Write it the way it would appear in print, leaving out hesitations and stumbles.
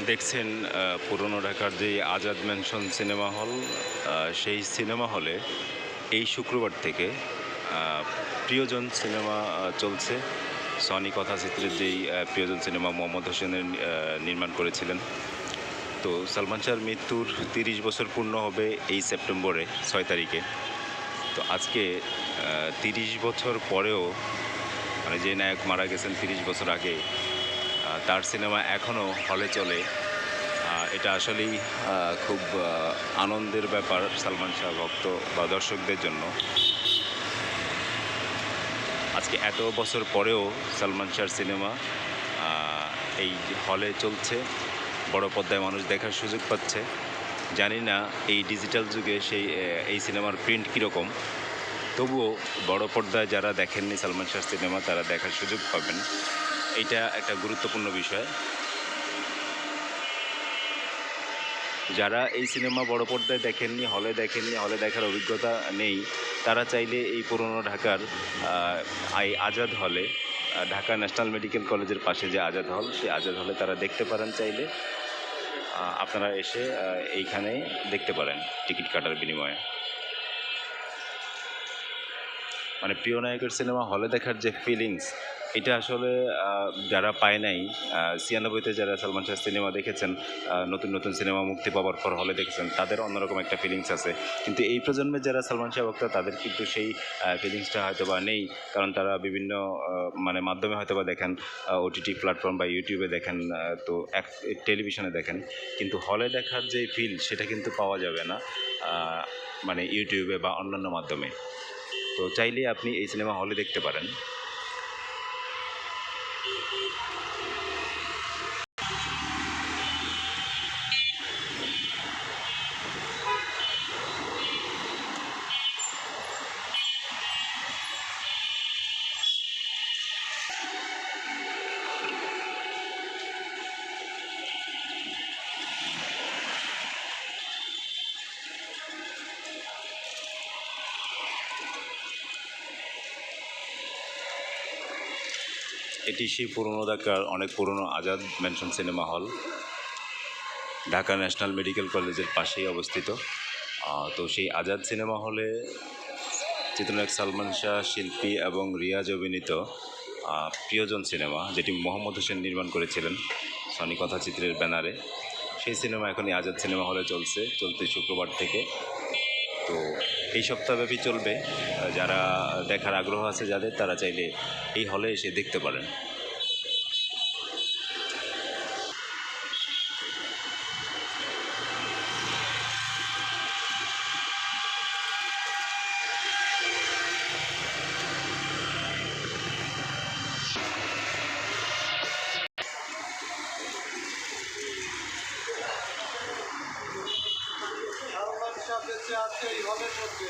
দেখছেন পুরনো ঢাকার যে আজাদ ম্যানশন সিনেমা হল, সেই সিনেমা হলে এই শুক্রবার থেকে প্রিয়জন সিনেমা চলছে। সনি কথাচিত্রের যেই প্রিয়জন সিনেমা মোহাম্মদ হোসেনের নির্মাণ করেছিলেন। তো সালমান শাহর মৃত্যুর ৩০ বছর পূর্ণ হবে এই সেপ্টেম্বরে ৬ তারিখে। তো আজকে ৩০ বছর পরেও মানে যে নায়ক মারা গেছেন ৩০ বছর আগে, তার সিনেমা এখনও হলে চলে। এটা আসলেই খুব আনন্দের ব্যাপার সালমান শাহ ভক্ত বা দর্শকদের জন্য। আজকে এত বছর পরেও সালমান শাহর সিনেমা এই হলে চলছে, বড় পর্দায় মানুষ দেখার সুযোগ পাচ্ছে। জানি না এই ডিজিটাল যুগে এই সিনেমার প্রিন্ট কীরকম, তবুও বড় পর্দায় যারা দেখেননি সালমান শাহর সিনেমা তারা দেখার সুযোগ পাবেন। এইটা একটা গুরুত্বপূর্ণ বিষয়। যারা এই সিনেমা বড় পর্দায় দেখেননি, হলে দেখার অভিজ্ঞতা নেই, তারা চাইলে এই পুরনো ঢাকার এই আজাদ হলে, ঢাকা ন্যাশনাল মেডিকেল কলেজের পাশে যে আজাদ হল, সেই আজাদ হলে তারা দেখতে পারেন। চাইলে আপনারা এসে এইখানে দেখতে পারেন টিকিট কাটার বিনিময়ে। মানে প্রিয় নায়কের সিনেমা হলে দেখার যে ফিলিংস, এটা আসলে যারা পায় নাই, ৯৬-তে যারা সালমান শাহ সিনেমা দেখেছেন, নতুন নতুন সিনেমা মুক্তি পাওয়ার পর হলে দেখেছেন, তাদের অন্যরকম একটা ফিলিংস আছে। কিন্তু এই প্রজন্মের যারা সালমান শাহ ভক্ত, তাদের কিন্তু সেই ফিলিংসটা হয়তো বা নেই, কারণ তারা বিভিন্ন মানে মাধ্যমে হয়তো বা দেখেন, ওটিটি প্ল্যাটফর্ম বা ইউটিউবে দেখেন, তো টেলিভিশনে দেখেন। কিন্তু হলে দেখার যে ফিল, সেটা কিন্তু পাওয়া যাবে না মানে ইউটিউবে বা অন্যান্য মাধ্যমে। তো চাইলে আপনি এই সিনেমা হলে দেখতে পারেন। এটি সেই পুরনো ঢাকার অনেক পুরনো Azad mansion cinema hall, Dhaka national medical কলেজের পাশেই অবস্থিত। তো সেই আজাদ সিনেমা হলে চিত্রনায়ক সালমান শাহ, শিল্পী এবং রিয়াজ অভিনীত প্রিয়জন সিনেমা, যেটি মোহাম্মদ হোসেন নির্মাণ করেছিলেন সনি কথাচিত্রের ব্যানারে, সেই সিনেমা এখনই আজাদ সিনেমা হলে চলতে শুক্রবার থেকে। তো এই সপ্তাহব্যাপী চলবে। যারা দেখার আগ্রহ আছে যাদের, তারা চাইলে এই হলে এসে দেখতে পারেন। বেঁচে আছে এই হলের মধ্যে।